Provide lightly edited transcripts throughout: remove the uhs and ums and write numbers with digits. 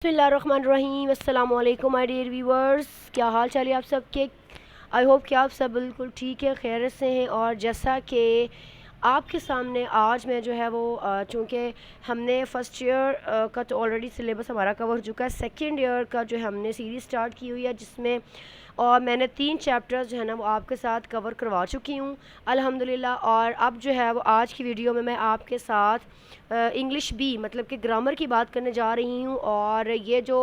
बिस्मिल्लाहिर्रहमानिर्रहीम अस्सलाम वालेकुम माय डियर व्यूअर्स, क्या हाल चाल है आप सबके। आई होप कि आप सब बिल्कुल ठीक है, खैरियत से हैं। और जैसा कि आपके सामने आज मैं जो है वो चूँकि हमने फ़र्स्ट ईयर का तो ऑलरेडी सिलेबस हमारा कवर हो चुका है, सेकंड ईयर का जो है हमने सीरीज़ स्टार्ट की हुई है, जिसमें और मैंने 3 चैप्टर्स जो है ना वो आपके साथ कवर करवा चुकी हूँ अल्हम्दुलिल्लाह। और अब जो है वो आज की वीडियो में मैं आपके साथ इंग्लिश बी मतलब कि ग्रामर की बात करने जा रही हूँ। और ये जो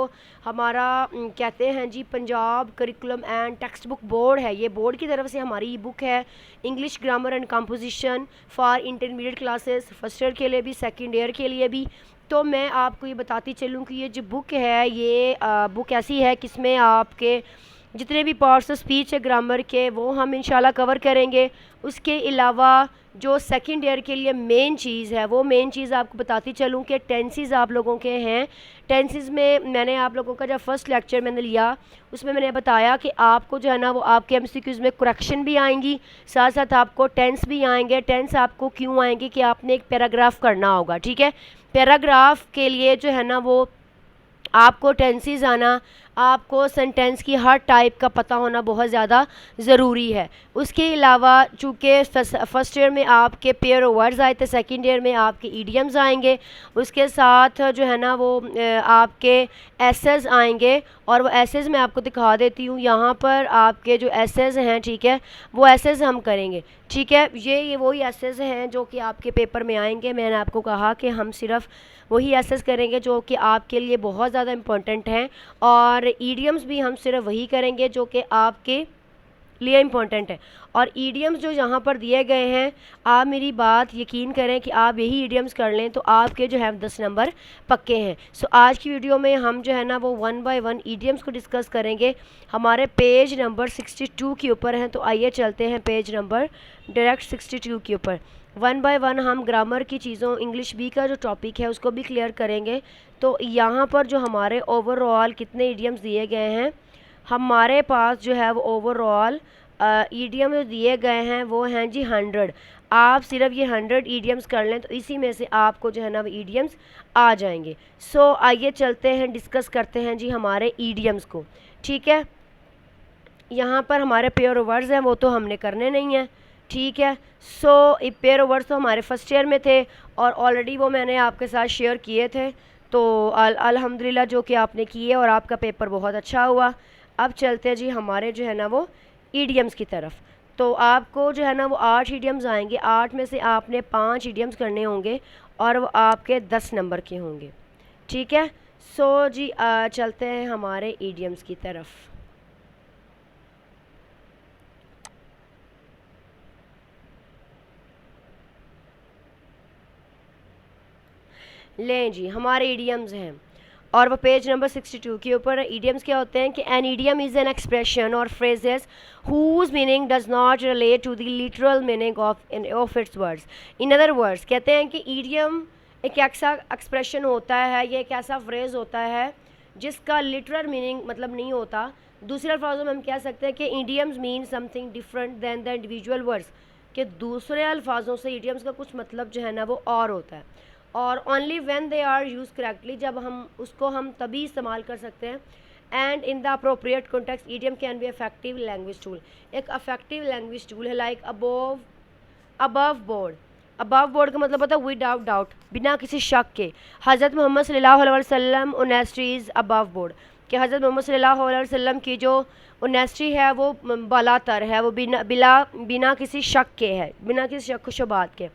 हमारा कहते हैं जी Punjab curriculum and text book board है, ये बोर्ड की तरफ से हमारी ये बुक है English grammar and composition for intermediate classes, first year के लिए भी सेकंड ईयर के लिए भी। तो मैं आपको ये बताती चलूँ कि ये जो बुक है ये बुक ऐसी है कि इसमें आपके जितने भी पार्ट्स ऑफ स्पीच है ग्रामर के वो हम इंशाल्लाह कवर करेंगे। उसके अलावा जो सेकंड ईयर के लिए मेन चीज़ है वो मेन चीज़ आपको बताती चलूँ कि टेंसेस आप लोगों के हैं। टेंसेस में मैंने आप लोगों का जब फर्स्ट लेक्चर मैंने लिया उसमें मैंने बताया कि आपको जो है ना वो आपके एमसीक्यूज़ में करेक्शन भी आएंगी, साथ साथ आपको टेंस भी आएंगे। टेंस आपको क्यों आएंगे कि आपने एक पैराग्राफ करना होगा, ठीक है। पैराग्राफ के लिए जो है ना वो आपको टेंसेस आना, आपको सेंटेंस की हर टाइप का पता होना बहुत ज़्यादा ज़रूरी है। उसके अलावा चूँकि फर्स्ट ईयर में आपके पेयर वर्ड्स आए थे, सेकंड ईयर में आपके ईडियम्स आएंगे, उसके साथ जो है ना वो आपके एसेस आएंगे। और वो एसेस मैं आपको दिखा देती हूँ यहाँ पर, आपके जो एसेस हैं, ठीक है, वो एसेस हम करेंगे, ठीक है। ये वही एसेस हैं जो कि आपके पेपर में आएंगे। मैंने आपको कहा कि हम सिर्फ वही एसेस करेंगे जो कि आपके लिए बहुत ज़्यादा इम्पोर्टेंट हैं, और ईडियम्स भी हम सिर्फ वही करेंगे जो कि आपके लिए इम्पोर्टेंट है। और ईडियम्स जो यहाँ पर दिए गए हैं, आप मेरी बात यकीन करें कि आप यही ईडियम्स कर लें तो आपके जो है 10 नंबर पक्के हैं। सो आज की वीडियो में हम जो है ना वो 1 बाय 1 ईडियम्स को डिस्कस करेंगे। हमारे पेज नंबर 62 के ऊपर हैं, तो आइए चलते हैं पेज नंबर डायरेक्ट 62 के ऊपर। 1 बाय 1 हम ग्रामर की चीज़ों, इंग्लिश बी का जो टॉपिक है उसको भी क्लियर करेंगे। तो यहाँ पर जो हमारे ओवरऑल कितने ईडियम्स दिए गए हैं, हमारे पास जो है वो ओवरऑल ईडियम जो दिए गए हैं वो हैं जी 100। आप सिर्फ ये 100 ईडियम्स कर लें तो इसी में से आपको जो है ना वो ईडियम्स आ जाएंगे। सो आइए चलते हैं, डिस्कस करते हैं जी हमारे ईडियम्स को, ठीक है। यहाँ पर हमारे पेयर वर्ड्स हैं वो तो हमने करने नहीं हैं, ठीक है। सो पेयर वर्ड्स तो हमारे फर्स्ट ईयर में थे और ऑलरेडी वो मैंने आपके साथ शेयर किए थे, तो अल्हम्दुलिल्लाह जो कि आपने किए और आपका पेपर बहुत अच्छा हुआ। अब चलते हैं जी हमारे जो है ना वो ईडियम्स की तरफ। तो आपको जो है ना वो 8 ईडियम्स आएंगे, 8 में से आपने 5 ईडियम्स करने होंगे और वो आपके 10 नंबर के होंगे, ठीक है। सो जी चलते हैं हमारे ईडियम्स की तरफ। लें जी हमारे ईडियम्स हैं और वो पेज नंबर 62 के ऊपर। ईडियम्स क्या होते हैं कि an idiom is an expression और phrases whose meaning does not relate to the literal meaning of its words. In other words कहते हैं कि ईडियम एक ऐसा एक्सप्रेशन होता है, ये एक ऐसा फ्रेज होता है जिसका लिटरल मीनिंग मतलब नहीं होता। दूसरे अल्फाजों में हम कह सकते हैं कि idioms mean something different than the individual words, कि दूसरे अल्फाजों से ईडियम्स का कुछ मतलब जो है ना वो और होता है। और only when they are use correctly, जब हम उसको हम तभी इस्तेमाल कर सकते हैं। And in the appropriate context idiom can be effective language tool, एक इफेक्टिव लैंग्वेज टूल है। Like above board, above board का मतलब होता है विदाउट डाउट, बिना किसी शक के। हज़रत मोहम्मद सल्लल्लाहु अलैहि वसल्लम ऑनेस्टी इज़ अबव बोर्ड, कि हज़रत मोहम्मद सल्लल्लाहु अलैहि वसल्लम की जो ऑनेस्टी है वो बालातर है, वो बिना किसी शक के है, बिना किसी शक शुबात के।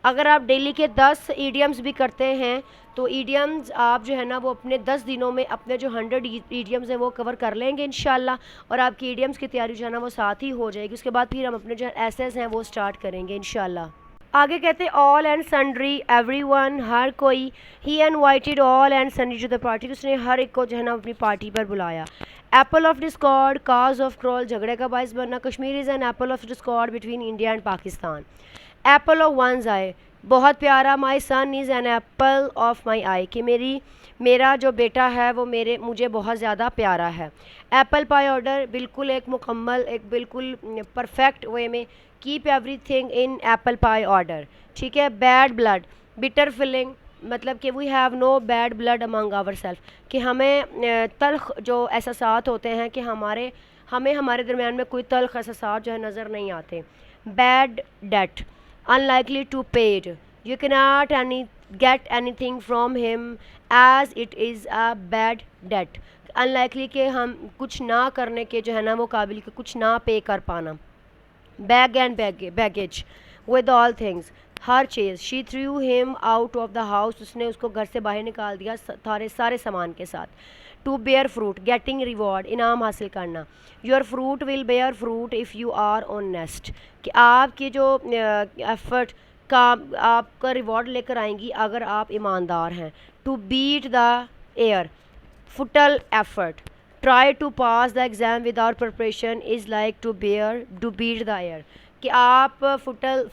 अगर आप डेली के 10 ईडियम्स भी करते हैं तो ईडियम्स आप जो है ना वो अपने 10 दिनों में अपने जो 100 ईडियम्स हैं वो कवर कर लेंगे इंशाल्लाह, और आपकी ईडियम्स की तैयारी जो है ना वो साथ ही हो जाएगी। उसके बाद फिर हम अपने जो एसेस हैं वो स्टार्ट करेंगे इंशाल्लाह। आगे कहते हैं ऑल एंड सन्ड्री, एवरीवन, हर कोई। He invited all and sundry to the party, उसने हर एक को जो है ना अपनी पार्टी पर बुलाया। Apple of discord, cause of quarrel, झगड़े का बायस बनना। Kashmir is an apple of discord between India and Pakistan. Apple of one's eye, बहुत प्यारा। My son is an apple of my eye, कि मेरा जो बेटा है वो मुझे बहुत ज़्यादा प्यारा है। एप्पल पाई ऑर्डर, बिल्कुल एक मुकम्मल, एक बिल्कुल परफेक्ट वे में। Keep everything in apple pie order, ठीक है। बैड ब्लड, बिटर फीलिंग, मतलब कि we have no bad blood among our self, कि हमें तल्ख जो एहसासात होते हैं कि हमें हमारे दरमियान में कोई तल्ख एहसासात जो है नज़र नहीं आते। Bad debt, unlikely to paid, you cannot get anything from him as it is a bad debt, unlikely कि हम कुछ ना करने के जो है ना वो काबिल के कुछ ना पे कर पाना। Bag and baggage with all things, her cheese. She threw him out of the house, उसने उसको घर से बाहर निकाल दिया सारे सामान के साथ। To bear fruit, getting reward, इनाम हासिल करना। Your fruit will bear fruit if you are honest, कि आपकी जो एफर्ट का आपका रिवॉर्ड लेकर आएंगी अगर आप ईमानदार हैं। To beat the air, futile effort, try to pass the exam without preparation is like to beat the air, कि आप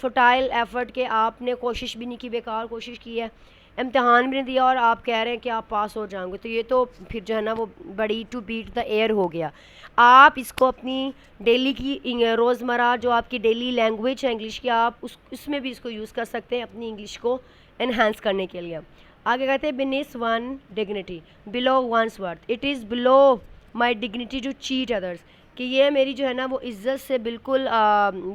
फुटाइल एफर्ट के आपने कोशिश भी नहीं की, बेकार कोशिश की है, इम्तहान भी नहीं दिया और आप कह रहे हैं कि आप पास हो जाओगे, तो ये तो फिर जो है ना वो बड़ी टू बीट द एयर हो गया। आप इसको अपनी डेली की रोज़मर्रा जो आपकी डेली लैंग्वेज है इंग्लिश की, आप उसमें भी इसको यूज़ कर सकते हैं अपनी इंग्लिश को इन्हांस करने के लिए। आगे कहते हैं beneath one dignity, below one's worth, it is below my dignity to cheat others, कि ये मेरी जो है ना वो इज़्ज़त से बिल्कुल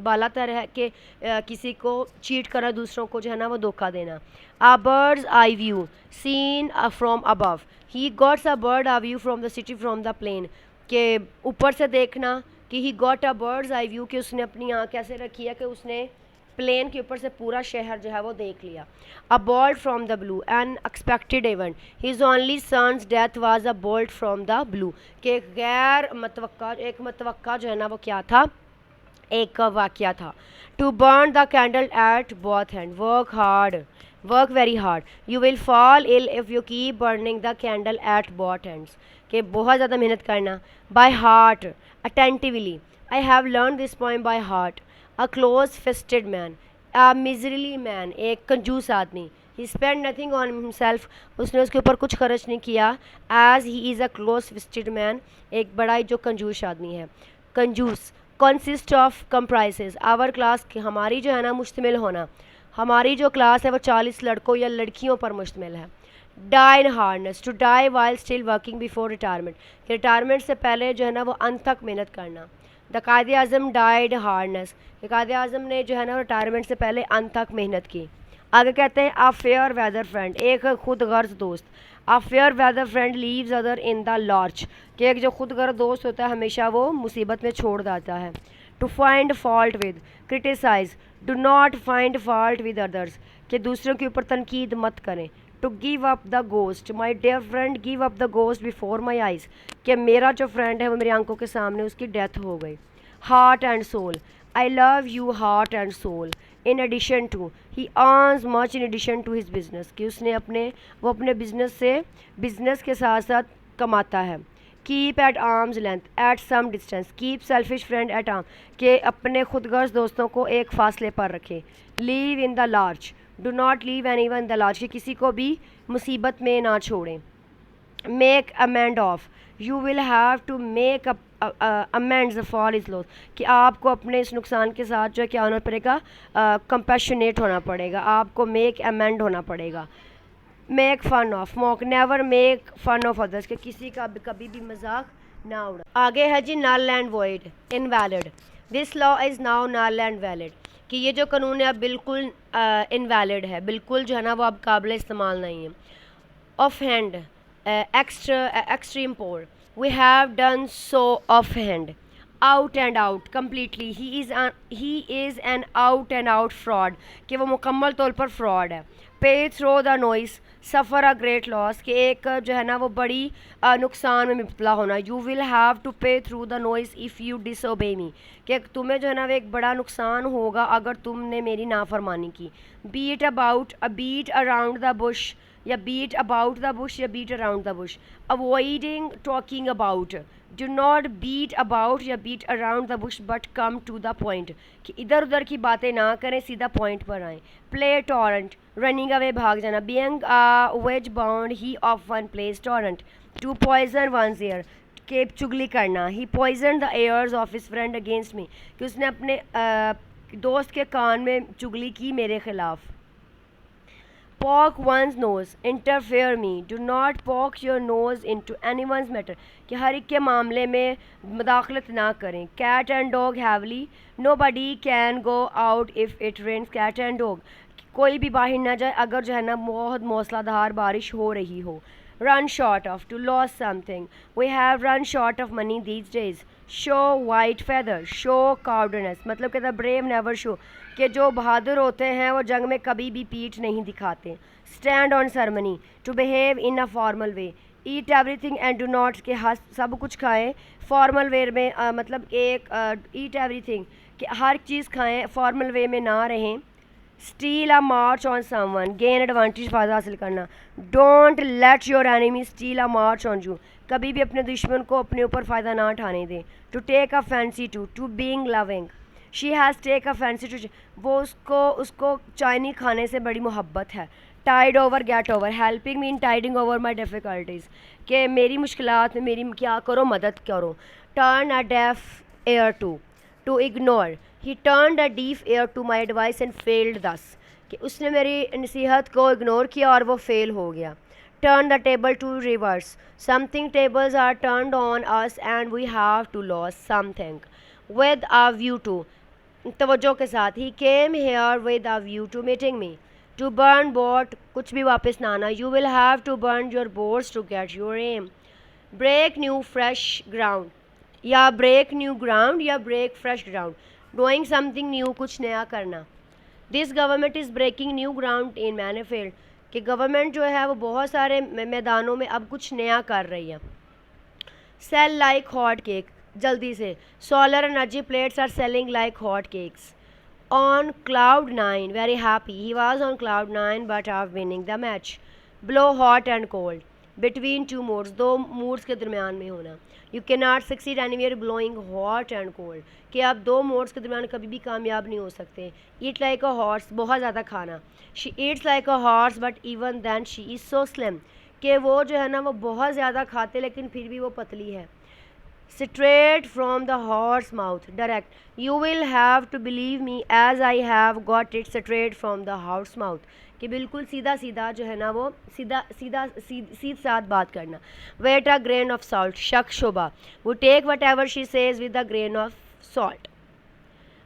बालातर है कि किसी को चीट करना, दूसरों को जो है ना वो धोखा देना। A bird's eye view seen from above, he gots a bird a view from the city from the plane, के ऊपर से देखना, कि he got a bird's eye view, कि उसने अपनी आँख कैसे रखी है कि उसने प्लेन के ऊपर से पूरा शहर जो है वो देख लिया। A bolt from the blue, an expected event, his only son's death was a bolt from the blue, कि गैर मतवक्का जो है ना वो क्या था, एक वाक़या था। To burn the candle at both hand, work very hard, you will fall ill if you keep burning the candle at both hands, कि बहुत ज़्यादा मेहनत करना। By heart, attentively, I have learn this poem by heart. A close fisted man, a miserly man, एक कंजूस आदमी। He spend nothing on himself, उसने उसके ऊपर कुछ खर्च नहीं किया। As he is a close fisted man, एक बड़ा ही जो कंजूस आदमी है। कंजूस, consist of comprises our class, की हमारी जो है ना मुश्तमिल होना, हमारी जो क्लास है वो 40 लड़कों या लड़कियों पर मुश्तमिल है। Die in hardness, to die while still working before retirement, retirement से पहले जो है ना वो अंत तक मेहनत करना। द कायदे आज़म डाइड हार्डनेस, कायदे आज़म ने जो है ना रिटायरमेंट से पहले अंत तक मेहनत की। आगे कहते हैं आ फेयर वेदर फ्रेंड, एक खुद गर्ज दोस्त। A fair weather friend leaves other in the lurch, कि एक जो खुद गर्ज दोस्त होता है हमेशा वो मुसीबत में छोड़ देता है। To find fault with, criticise, do not find fault with others, कि दूसरों के ऊपर तनकीद मत करें। To give up the ghost, my dear friend give up the ghost before my eyes, कि मेरा जो फ्रेंड है वो मेरी आंखों के सामने उसकी डेथ हो गई। Heart and soul, I love you heart and soul. In addition to, he earns much in addition to his business, कि उसने वो अपने बिजनेस के साथ साथ कमाता है। Keep at arm's length, at some distance, keep selfish friend at arm, के अपने खुदगर्ज दोस्तों को एक फासले पर रखें। Leave in the large, do not leave any one in the large, कि किसी को भी मुसीबत में ना छोड़ें। Make amend of, you will have to make amends for his loss, कि आपको अपने इस नुकसान के साथ जो है क्या होना पड़ेगा, कंपैशनेट होना पड़ेगा, आपको मेक अमेंड होना पड़ेगा। Make fun of, mock, never make fun of others, कि किसी का कभी भी मजाक ना उड़ा। आगे है जी null and void, invalid, this law is now null and valid, कि ये जो कानून है अब बिल्कुल इनवैलिड है, बिल्कुल जो है ना वो अब काबिल इस्तेमाल नहीं है। Of hand, extreme poor, we have done so offhand। out and out, completely, he is an out and out fraud, कि वो मुकम्मल तौर पर फ्रॉड है। pay through the noise, suffer a great loss, कि एक जो है ना वो बड़ी नुकसान में मुबतला होना। you will have to pay through the noise if you disobey me, कि तुम्हें जो है ना वो एक बड़ा नुकसान होगा अगर तुमने मेरी नाफरमानी की। beat about, a beat around the bush, या बीट अबाउट द बुश या beat around the bush. Avoiding talking about, do not beat about या beat around the bush but come to the point, कि इधर उधर की बातें ना करें, सीधा पॉइंट पर आएँ। प्ले टॉरेंट, रनिंग अवे, भाग जाना। Being vagabond, he of one place torrent. To poison one's ear, के चुगली करना। He poison the ears of his friend against me, कि उसने अपने दोस्त के कान में चुगली की मेरे ख़िलाफ़। poke one's nose, interfere me, do not poke your nose into anyone's matter, कि हर एक के मामले में मदाखलत ना करें. Cat and dog heavily, nobody can go out if it rains. Cat and dog, कोई भी बाहर ना जाए अगर जो है ना बहुत मूसलाधार बारिश हो रही हो. Run short of, to lose something, we have run short of money these days. Show white feather, show cowardice, मतलब कहता brave never show, कि जो बहादुर होते हैं वो जंग में कभी भी पीठ नहीं दिखाते. Stand on ceremony, to behave in a formal way. Eat everything and do not, कि सब कुछ खाएं फॉर्मल वेयर में, मतलब एक eat everything, कि हर चीज़ खाएं फॉर्मल वे में ना रहें. Steal a march on someone, gain advantage, फ़ायदा हासिल करना. Don't let your enemy steal a march on you, कभी भी अपने दुश्मन को अपने ऊपर फ़ायदा ना उठाने दें. To take a fancy to being loving, she has take a fancy to, वो उसको चाइनी खाने से बड़ी मोहब्बत है. Tide over, get over, helping me in tiding over my difficulties, कि मेरी मुश्किलात में मेरी क्या करो, मदद करो. Turn a deaf ear to ignore, he turned a deaf ear to my advice and failed thus, कि उसने मेरी नसीहत को इग्नोर किया और वो फेल हो गया. Turn the table to reverse, something tables are turned on us and we have to lose something. With a view to, तवज्जो के साथ, he came here with a view to meeting me. To burn boat, कुछ भी वापस ना आना, you will have to burn your boats to get your aim. Break new fresh ground, या break new ground या break fresh ground, doing something new, कुछ नया करना. This government is breaking new ground in many field, कि government जो है वो बहुत सारे मैदानों में अब कुछ नया कर रही है. Sell like hot cake, जल्दी से. Solar energy plates are selling like hot cakes. On cloud 9, very happy, he was on cloud 9 but of winning the match. Blow hot and cold, between two moods, दो moods के दरमियान में होना. You cannot succeed anywhere blowing hot and cold, कि आप दो moods के दरमियान कभी भी कामयाब नहीं हो सकते. Eat like a horse, बहुत ज़्यादा खाना. She eats like a horse but even then she is so slim, कि वो जो है ना वो बहुत ज़्यादा खाते लेकिन फिर भी वो पतली है. Straight from the horse mouth, direct, you will have to believe me as I have got it straight from the horse mouth, कि बिल्कुल सीधा सीधा जो है ना वो सीधी साथ बात करना. Wait a grain of salt, शक शुबा, वो take whatever she says with a grain of salt.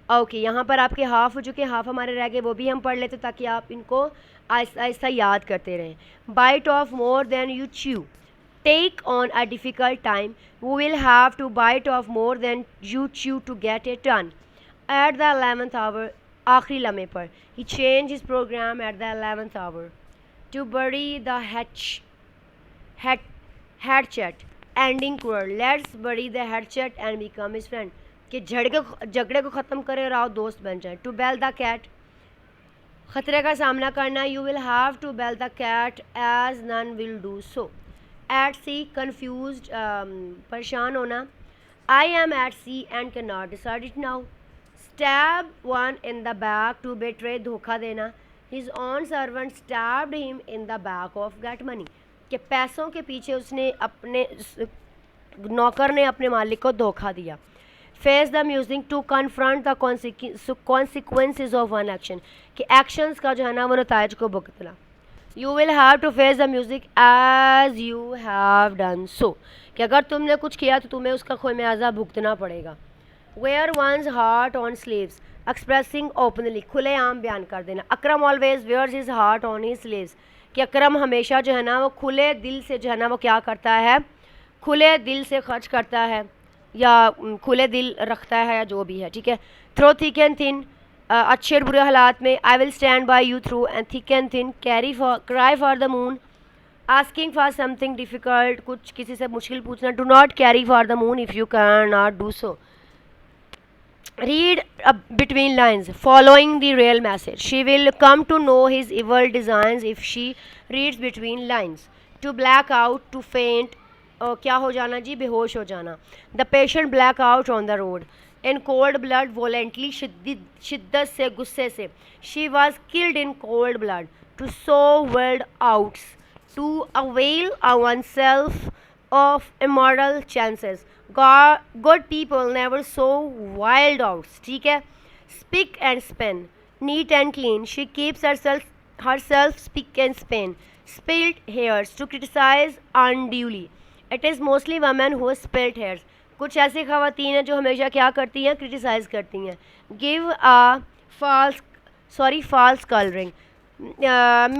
Okay यहाँ पर आपके हाफ हो चुके हैं, हाफ हमारे रह गए, वो भी हम पढ़ लेते ताकि आप इनको आहिस्ता आहिस्ता याद करते रहें. Bite off more than you chew, take on a difficult time, we will have to bite off more than you chew to get it done. At the 11th hour, आखिरी लम्हे पर, he changed his program at the 11th hour. To bury the hatchet, ending quarrel, let's bury the hatchet and become his friend, कि झगड़े को ख़त्म करें और आओ दोस्त बन जाए. To bell the cat, ख़तरे का सामना करना, you will have to bell the cat as none will do so. At sea, confused, परेशान होना, I am at sea and cannot decide it now. Stab one in the back, to betray, धोखा देना, his own servant stabbed him in the back of get money, कि पैसों के पीछे उसने अपने नौकर ने अपने मालिक को धोखा दिया. Face the music, to confront the consequences of one action, कि actions का जो है ना वो नताइज को भुगतना. You will have to face the music as you have done so, कि अगर तुमने कुछ किया तो तुम्हें उसका ख़मियाज़ा भुगतना पड़ेगा. Wear one's heart on sleeves, expressing openly, खुले आम बयान कर देना. अकरम always wears his heart on his sleeves, कि अकरम हमेशा जो है ना वो खुले दिल से जो है ना वो क्या करता है, खुले दिल से खर्च करता है या खुले दिल रखता है या जो भी है. ठीक है. Through thick and thin, अच्छे और बुरे हालात में, I will stand by you through and thick and thin, cry for the moon, asking for something difficult, कुछ किसी से मुश्किल पूछना. Do not carry for the moon if you cannot do so. Read between lines, following the real message. She will come to know his evil designs if she reads between lines. To black out, to faint, क्या हो जाना जी, बेहोश हो जाना. The patient black out on the road. In cold blood, violently, शिद्दत से, गुस्से से. She was killed in cold blood. To sow wild oats, to avail oneself of immoral chances. Good people never sow wild oats. ठीक है. Spick and span, neat and clean. She keeps herself herself spick and span, split hairs, to criticize unduly. It is mostly women who split hairs. कुछ ऐसी ख़वातीन हैं जो हमेशा क्या करती हैं, क्रिटिसाइज़ करती हैं. Give a false coloring,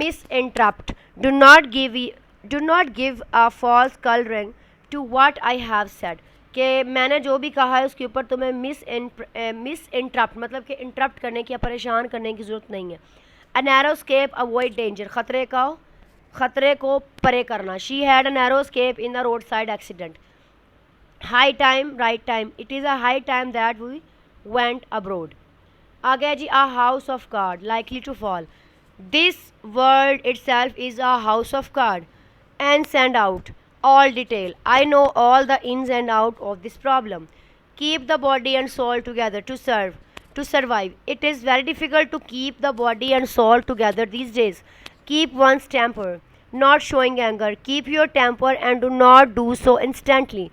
misinterpret, do not give a false coloring to what I have said. कि मैंने जो भी कहा है उसके ऊपर तुम्हें मिसइंटरप्ट मतलब कि इंटरप्ट करने की या परेशान करने की ज़रूरत नहीं है. A narrow escape avoid danger, ख़तरे को परे करना. She had a narrow escape in the road side accident. High time right time, it is a high time that we went abroad. आगे जी, a house of card likely to fall. This world itself is a house of card and send out all detail. I know all the ins and out of this problem. Keep the body and soul together to survive. It is very difficult to keep the body and soul together these days. Keep one's temper, not showing anger. Keep your temper and do not do so instantly.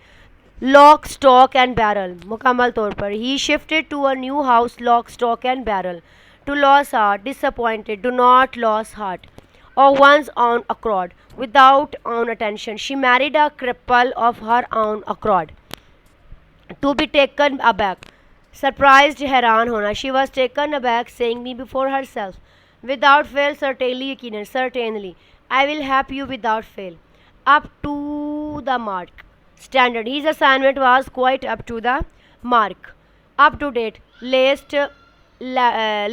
Lock, stock and barrel. मुकम्मल तौर पर. He shifted to a new house, lock, stock and barrel. To lose heart, disappointed. Do not lose heart or one's own accord without own attention. She married a cripple of her own accord. To be taken aback, surprised, हैरान होना. She was taken aback, saying me before herself. Without fail, certainly, यकीनन, certainly. I will help you without fail. Up to the mark. Standard. His assignment was quite up to the mark. Up to date.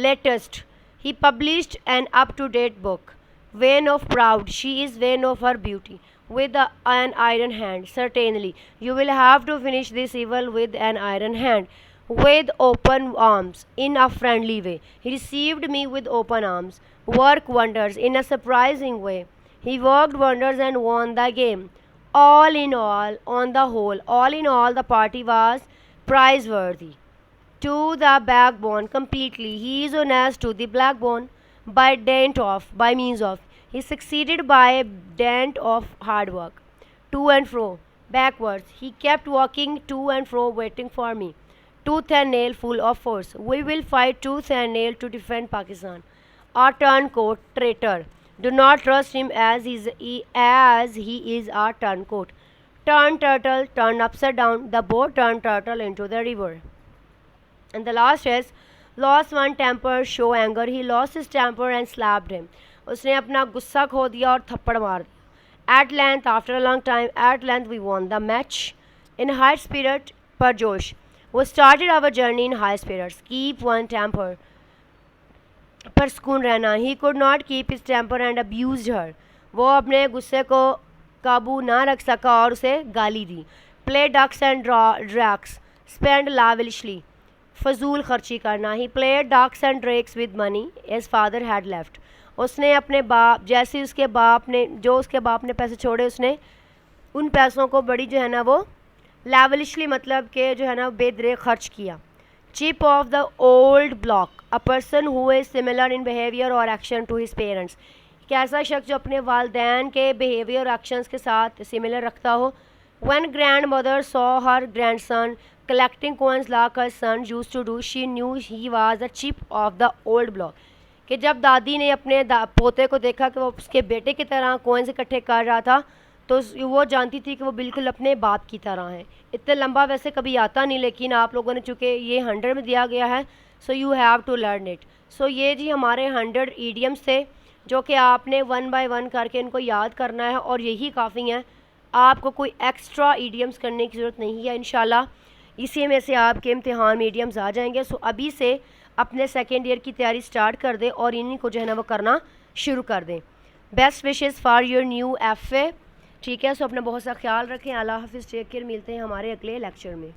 Latest. He published an up-to-date book. Vain of proud, she is vain of her beauty. With an iron hand, certainly. You will have to finish this evil with an iron hand. With open arms, in a friendly way. He received me with open arms. Work wonders in a surprising way. He worked wonders and won the game. All in all, on the whole, all in all, the party was praiseworthy. To the backbone completely. He is honest to the backbone by means of. He succeeded by dint of hard work. To and fro, backwards. He kept walking to and fro, waiting for me. Tooth and nail, full of force. We will fight tooth and nail to defend Pakistan. Our turncoat, traitor. Do not trust him as he is our turncoat. Turn turtle, turn upside down. The boat turned turtle into the river. And the last is, lost one temper, show anger. He lost his temper and slapped him. उसने अपना गुस्सा खो दिया और थप्पड़ मार दिया. At length, after a long time, at length we won the match. In high spirit, पर जोश. We started our journey in high spirits. Keep one temper. पर सुकून रहना. He could not keep his temper and abused her. वो अपने गुस्से को काबू ना रख सका और उसे गाली दी. Play ducks and drakes. Spend lavishly. फजूल खर्ची करना. He played ducks and drakes with money his father had left. उसने अपने बाप जैसे उसके बाप ने पैसे छोड़े, उसने उन पैसों को बड़ी जो है ना वो lavishly मतलब के जो है ना बेदरे खर्च किया. Chip of the old block, a person who is similar in behavior or action to his parents. एक ऐसा शख्स जो अपने वालदैन के behavior और actions के साथ similar रखता हो. When grandmother saw her grandson collecting coins like her son used to do, she knew he was a chip of the old block. कि जब दादी ने अपने पोते को देखा कि वो उसके बेटे की तरह कोइंस इकट्ठे कर रहा था, तो वो जानती थी कि वो बिल्कुल अपने बाप की तरह है. इतना लंबा वैसे कभी आता नहीं, लेकिन आप लोगों ने चूँकि ये 100 में दिया गया है, so you have to learn it. So ये जी हमारे 100 ईडियम्स थे जो कि आपने 1 बाय 1 करके इनको याद करना है, और यही काफ़ी हैं. आपको कोई एक्स्ट्रा ईडियम्स करने की ज़रूरत नहीं है. इंशाल्लाह इसी में से आपके इम्तिहान में ईडियम्स आ जाएंगे. सो अभी से अपने सेकेंड ईयर की तैयारी स्टार्ट कर दें और इन्हीं को जो है ना वो करना शुरू कर दें. Best wishes for your new FA. ठीक है, सो अपना बहुत सा ख्याल रखें. अल्लाह हाफिज़, टेक केयर. मिलते हैं हमारे अगले लेक्चर में.